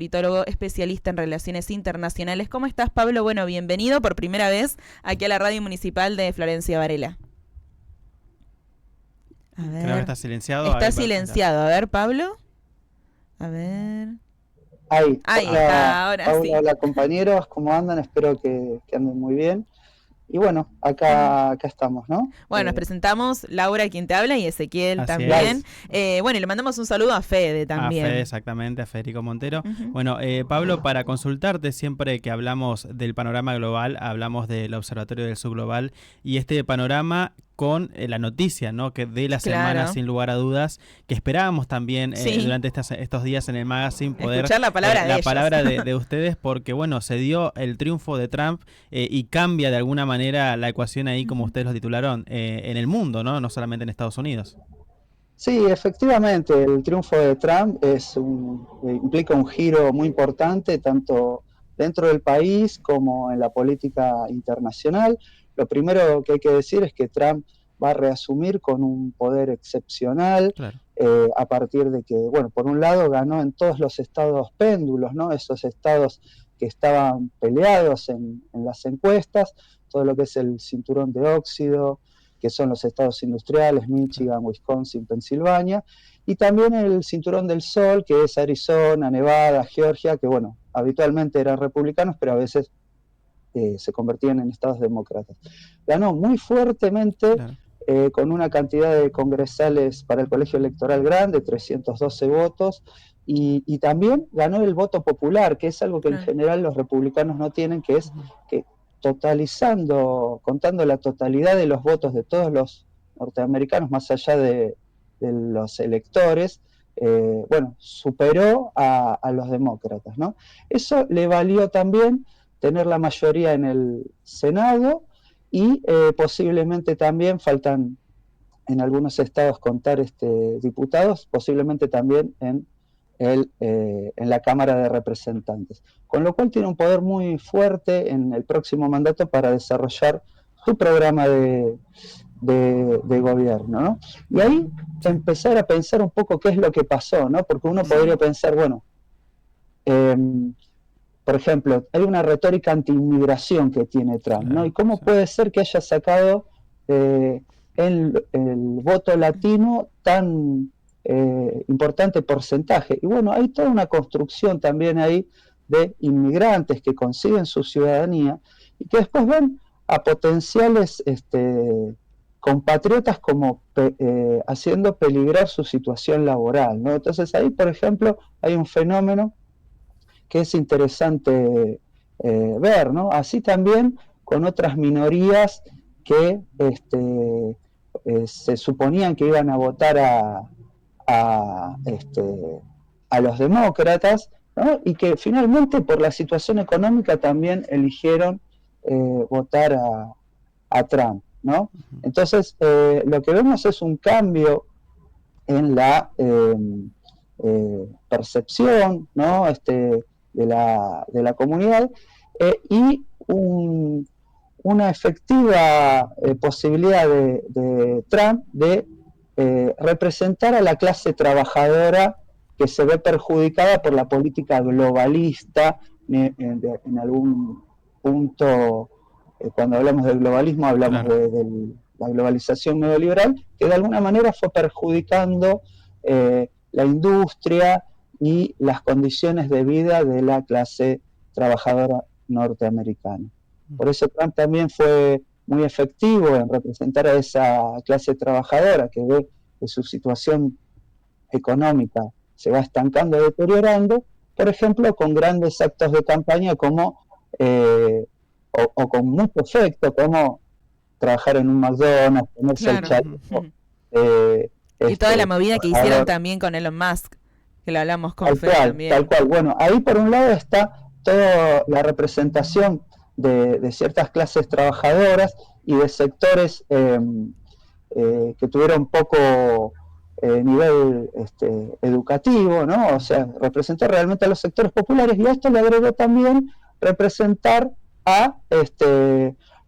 politólogo especialista en relaciones internacionales. ¿Cómo estás, Pablo? Bueno, bienvenido por primera vez aquí a la radio municipal de Florencia Varela. A ver. Creo que está silenciado. Está silenciado. A ver, Pablo. A ver. Ahí Hola, está, ahora Paula, sí. hola compañeros, ¿cómo andan? Espero que anden muy bien. Y bueno, acá estamos, ¿no? Bueno, nos presentamos, Laura, quien te habla, y Ezequiel Así también. Bueno, y le mandamos un saludo a Fede también. A Fede, exactamente, a Federico Montero. Uh-huh. Bueno, Pablo, para consultarte, siempre que hablamos del panorama global, hablamos del Observatorio del Subglobal y este panorama con la noticia, ¿no?, que de la semana, sin lugar a dudas, que esperábamos también durante estos días en el magazine poder escuchar la palabra la palabra de ustedes, porque bueno, se dio el triunfo de Trump y cambia de alguna manera la ecuación ahí, como ustedes lo titularon, en el mundo, ¿no? No solamente en Estados Unidos. Sí, efectivamente, el triunfo de Trump implica un giro muy importante, tanto dentro del país como en la política internacional. Lo primero que hay que decir es que Trump va a reasumir con un poder excepcional, claro. A partir de que, bueno, por un lado ganó en todos los estados péndulos, ¿no? Esos estados que estaban peleados en las encuestas, todo lo que es el cinturón de óxido, que son los estados industriales, Michigan, Wisconsin, Pensilvania, y también el cinturón del sol, que es Arizona, Nevada, Georgia, que bueno, habitualmente eran republicanos, pero a veces se convertían en estados demócratas. Ganó muy fuertemente, claro, con una cantidad de congresales para el colegio electoral grande, 312 votos, y también ganó el voto popular, que es algo que en general los republicanos no tienen, que es que contando la totalidad de los votos de todos los norteamericanos, más allá de los electores, bueno, superó a los demócratas, ¿no? Eso le valió también tener la mayoría en el Senado y posiblemente también, faltan en algunos estados contar diputados, posiblemente también en la Cámara de Representantes. Con lo cual tiene un poder muy fuerte en el próximo mandato para desarrollar su programa de gobierno, ¿no? Y ahí empezar a pensar un poco qué es lo que pasó, ¿no? Porque uno podría pensar, bueno, por ejemplo, hay una retórica anti-inmigración que tiene Trump, ¿no? ¿Y cómo puede ser que haya sacado el voto latino tan importante porcentaje? Y bueno, hay toda una construcción también ahí de inmigrantes que consiguen su ciudadanía y que después ven a potenciales compatriotas como haciendo peligrar su situación laboral, ¿no? Entonces ahí, por ejemplo, hay un fenómeno que es interesante ver, ¿no? Así también con otras minorías que se suponían que iban a votar a los demócratas, ¿no? Y que finalmente por la situación económica también eligieron votar a Trump, ¿no? Entonces lo que vemos es un cambio en la percepción, ¿no? De la comunidad y una efectiva posibilidad de Trump de representar a la clase trabajadora que se ve perjudicada por la política globalista. En algún punto, cuando hablamos del globalismo, hablamos de la globalización neoliberal, que de alguna manera fue perjudicando la industria y las condiciones de vida de la clase trabajadora norteamericana. Por eso Trump también fue muy efectivo en representar a esa clase trabajadora que ve que su situación económica se va estancando, deteriorando, por ejemplo, con grandes actos de campaña como, o con mucho efecto, como trabajar en un McDonald's, ponerse el chaleco. Y toda la movida que hicieron también con Elon Musk, que lo hablamos con Fede también. Tal cual. Bueno, ahí por un lado está toda la representación de ciertas clases trabajadoras y de sectores que tuvieron poco nivel educativo, ¿no? O sea, representó realmente a los sectores populares, y a esto le agregó también representar a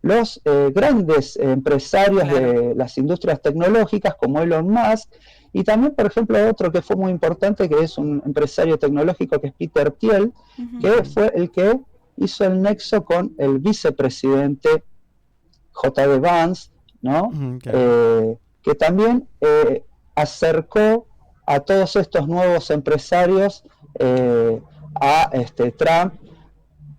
los grandes empresarios de las industrias tecnológicas como Elon Musk, Y también, por ejemplo, otro que fue muy importante, que es un empresario tecnológico, que es Peter Thiel, que fue el que hizo el nexo con el vicepresidente J.D. Vance, ¿no? Que también acercó a todos estos nuevos empresarios a Trump,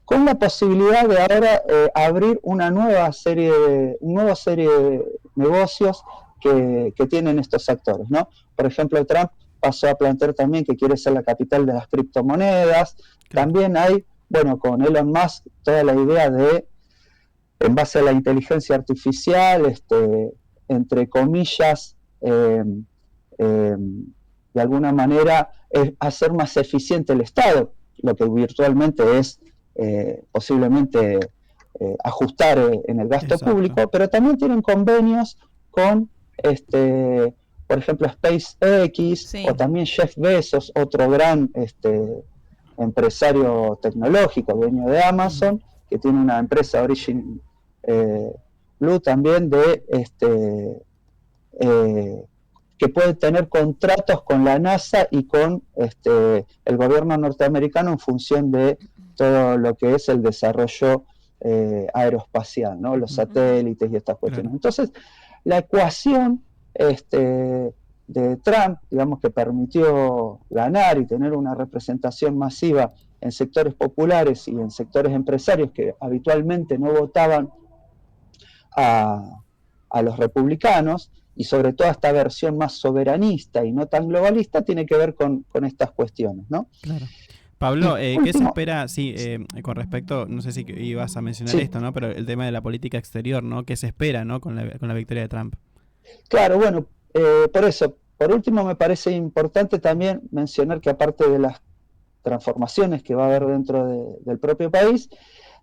con la posibilidad de ahora abrir un nuevo serie de negocios que tienen estos actores, ¿no? Por ejemplo, Trump pasó a plantear también que quiere ser la capital de las criptomonedas. También hay, bueno, con Elon Musk, toda la idea de, en base a la inteligencia artificial, entre comillas, de alguna manera, hacer más eficiente el Estado, lo que virtualmente es posiblemente ajustar en el gasto público, pero también tienen convenios con, por ejemplo, SpaceX, o también Jeff Bezos, otro gran empresario tecnológico, dueño de Amazon, que tiene una empresa Origin Blue también que puede tener contratos con la NASA y con el gobierno norteamericano en función de todo lo que es el desarrollo aeroespacial, ¿no? Los satélites y estas cuestiones. Entonces, la ecuación de Trump, digamos, que permitió ganar y tener una representación masiva en sectores populares y en sectores empresarios que habitualmente no votaban a los republicanos, y sobre todo esta versión más soberanista y no tan globalista, tiene que ver con estas cuestiones, ¿no? Claro. Pablo, ¿qué se espera? Sí, con respecto, no sé si ibas a mencionar esto, ¿no? Pero el tema de la política exterior, ¿no? ¿Qué se espera, ¿no? Con la victoria de Trump. Claro, bueno, por eso, por último, me parece importante también mencionar que aparte de las transformaciones que va a haber dentro del propio país,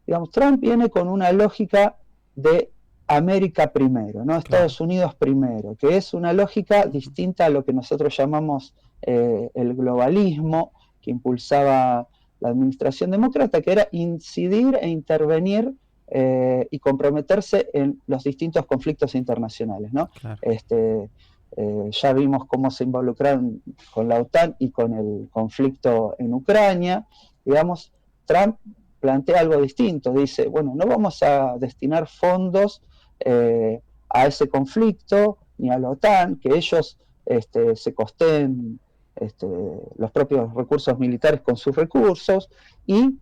digamos, Trump viene con una lógica de América primero, ¿no? Estados Unidos primero, que es una lógica distinta a lo que nosotros llamamos el globalismo, que impulsaba la administración demócrata, que era incidir e intervenir y comprometerse en los distintos conflictos internacionales, ¿no? Claro. Ya vimos cómo se involucraron con la OTAN y con el conflicto en Ucrania. Digamos, Trump plantea algo distinto, dice, bueno, no vamos a destinar fondos a ese conflicto, ni a la OTAN, que ellos se costeen los propios recursos militares con sus recursos, y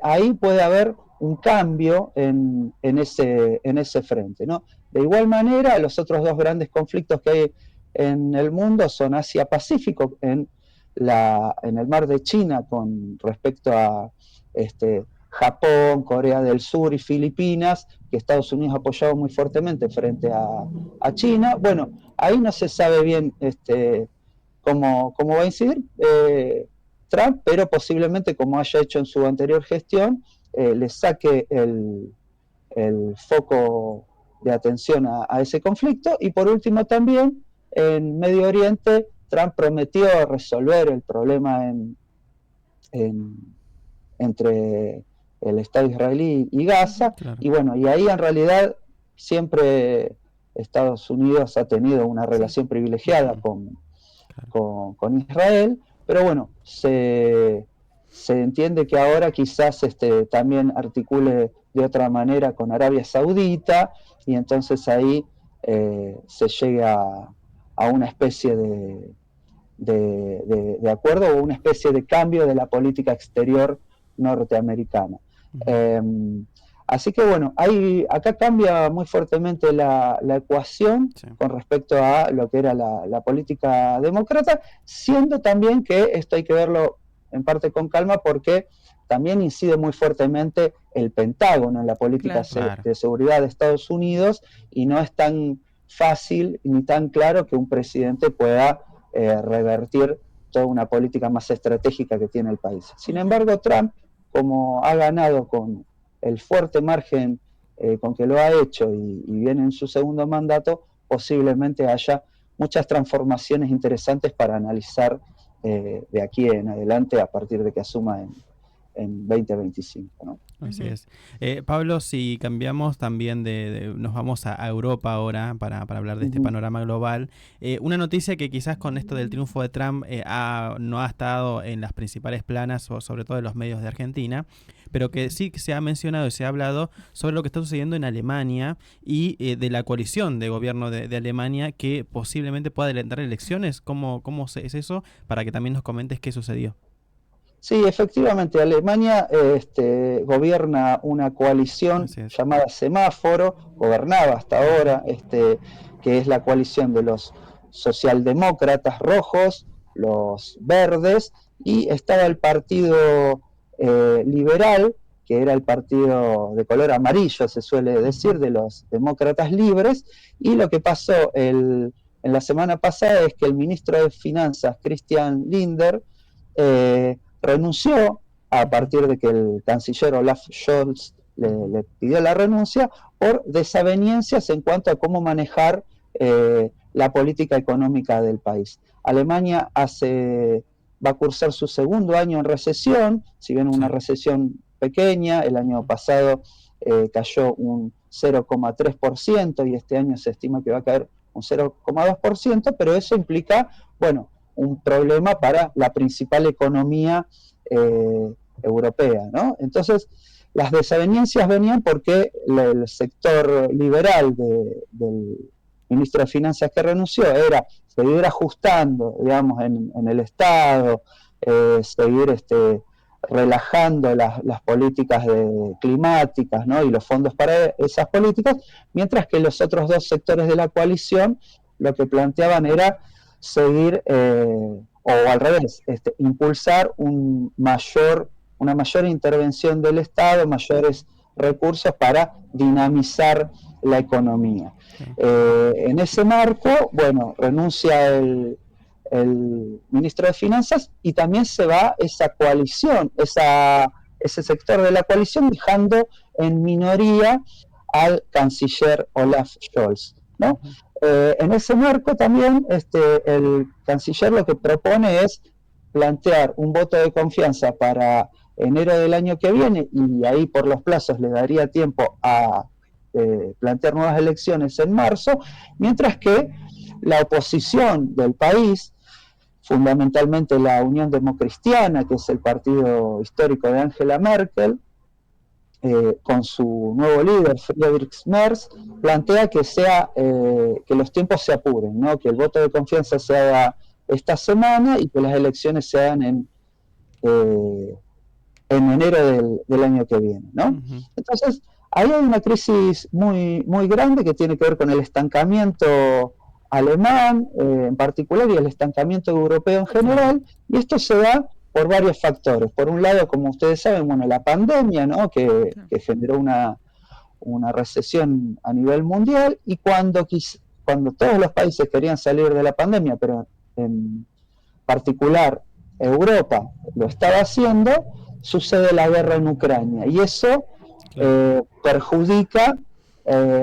ahí puede haber un cambio en ese frente, ¿no? De igual manera, los otros dos grandes conflictos que hay en el mundo son Asia-Pacífico, en el mar de China con respecto a Japón, Corea del Sur y Filipinas, que Estados Unidos ha apoyado muy fuertemente frente a China. Bueno, ahí no se sabe bien cómo va a incidir Trump, pero posiblemente, como haya hecho en su anterior gestión, le saque el foco de atención a ese conflicto. Y por último también, en Medio Oriente, Trump prometió resolver el problema entre el Estado israelí y Gaza, claro. Y bueno, y ahí en realidad siempre Estados Unidos ha tenido una relación privilegiada con Israel, pero bueno, se entiende que ahora quizás también articule de otra manera con Arabia Saudita, y entonces ahí se llega a una especie de acuerdo o una especie de cambio de la política exterior norteamericana. Así que bueno, acá cambia muy fuertemente la ecuación con respecto a lo que era la política demócrata, siendo también que esto hay que verlo en parte con calma, porque también incide muy fuertemente el Pentágono en la política de seguridad de Estados Unidos, y no es tan fácil ni tan claro que un presidente pueda revertir toda una política más estratégica que tiene el país. Sin embargo, Trump, como ha ganado con el fuerte margen con que lo ha hecho y viene en su segundo mandato, posiblemente haya muchas transformaciones interesantes para analizar de aquí en adelante, a partir de que asuma en 2025, ¿no? Así es. Pablo, si cambiamos también nos vamos a Europa ahora para hablar de este panorama global. Una noticia que quizás con esto del triunfo de Trump no ha estado en las principales planas, o sobre todo en los medios de Argentina, pero que sí se ha mencionado y se ha hablado sobre lo que está sucediendo en Alemania y de la coalición de gobierno de Alemania que posiblemente pueda adelantar elecciones. ¿Cómo es eso? Para que también nos comentes qué sucedió. Sí, efectivamente, Alemania gobierna una coalición llamada Semáforo, gobernaba hasta ahora, que es la coalición de los socialdemócratas rojos, los verdes, y estaba el partido liberal, que era el partido de color amarillo, se suele decir, de los demócratas libres, y lo que pasó en la semana pasada es que el ministro de Finanzas, Christian Lindner, renunció a partir de que el canciller Olaf Scholz le pidió la renuncia por desavenencias en cuanto a cómo manejar la política económica del país. Alemania va a cursar su segundo año en recesión, si bien una recesión pequeña, el año pasado cayó un 0,3% y este año se estima que va a caer un 0,2%, pero eso implica, bueno, un problema para la principal economía europea, ¿no? Entonces, las desavenencias venían porque el sector liberal del ministro de Finanzas que renunció era seguir ajustando, digamos, en el Estado, seguir relajando las políticas climáticas, ¿no? Y los fondos para esas políticas, mientras que los otros dos sectores de la coalición lo que planteaban era seguir, o al revés, impulsar una mayor intervención del Estado, mayores recursos para dinamizar la economía. En ese marco, bueno, renuncia el ministro de Finanzas y también se va esa coalición, ese sector de la coalición, dejando en minoría al canciller Olaf Scholz, ¿no? En ese marco también el canciller lo que propone es plantear un voto de confianza para enero del año que viene, y ahí por los plazos le daría tiempo a plantear nuevas elecciones en marzo, mientras que la oposición del país, fundamentalmente la Unión Democristiana, que es el partido histórico de Angela Merkel, con su nuevo líder, Friedrich Merz, plantea que que los tiempos se apuren, ¿no? Que el voto de confianza se haga esta semana y que las elecciones se hagan en enero del año que viene, ¿no? Entonces, ahí hay una crisis muy, muy grande que tiene que ver con el estancamiento alemán en particular y el estancamiento europeo en general, y esto se da por varios factores. Por un lado, como ustedes saben, bueno, la pandemia, ¿no? que generó una recesión a nivel mundial, y cuando todos los países querían salir de la pandemia, pero en particular Europa lo estaba haciendo, sucede la guerra en Ucrania, y eso perjudica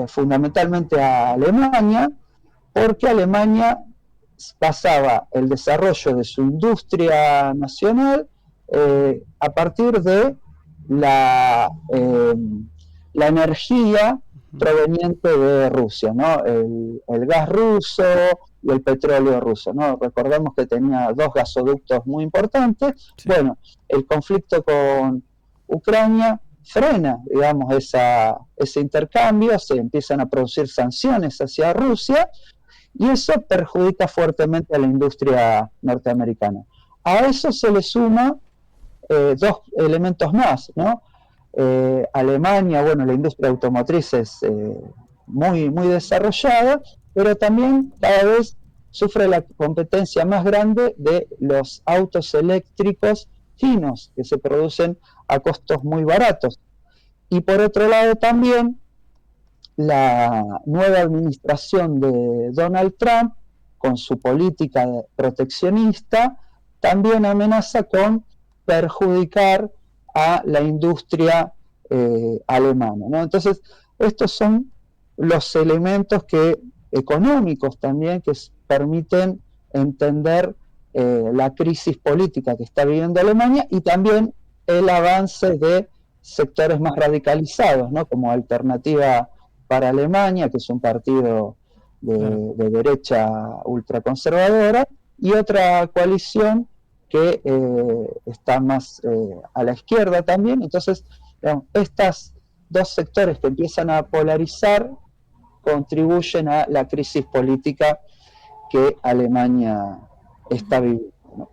fundamentalmente a Alemania, porque Alemania basaba el desarrollo de su industria nacional a partir de la energía proveniente de Rusia, ¿no? El gas ruso y el petróleo ruso, ¿no? Recordemos que tenía dos gasoductos muy importantes. Sí. Bueno, el conflicto con Ucrania frena, digamos, ese intercambio, se empiezan a producir sanciones hacia Rusia, y eso perjudica fuertemente a la industria norteamericana. A eso se le suma dos elementos más, ¿no? Alemania, bueno, la industria automotriz es muy, muy desarrollada, pero también cada vez sufre la competencia más grande de los autos eléctricos chinos, que se producen a costos muy baratos. Y por otro lado también, la nueva administración de Donald Trump, con su política proteccionista, también amenaza con perjudicar a la industria alemana, ¿no? Entonces, estos son los elementos económicos también que permiten entender la crisis política que está viviendo Alemania, y también el avance de sectores más radicalizados, ¿no? Como Alternativa para Alemania, que es un partido de derecha ultraconservadora, y otra coalición que está más a la izquierda también. Entonces, digamos, estos dos sectores que empiezan a polarizar contribuyen a la crisis política que Alemania está viviendo, ¿no?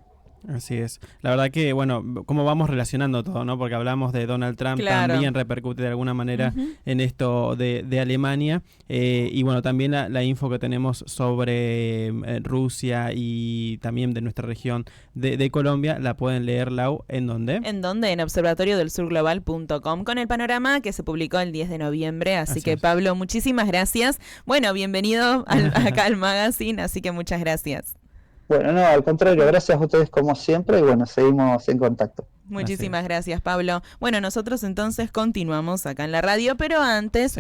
Así es. La verdad que, bueno, cómo vamos relacionando todo, ¿no? Porque hablamos de Donald Trump, también repercute de alguna manera en esto de Alemania. Y bueno, también la info que tenemos sobre Rusia y también de nuestra región de Colombia, la pueden leer, Lau, ¿en dónde? ¿En dónde? En observatoriodelsurglobal.com, con el panorama que se publicó el 10 de noviembre. Así que, Pablo, muchísimas gracias. Bueno, bienvenido acá al magazine, así que muchas gracias. Bueno, no, al contrario, gracias a ustedes como siempre y bueno, seguimos en contacto. Muchísimas gracias, Pablo. Bueno, nosotros entonces continuamos acá en la radio, pero antes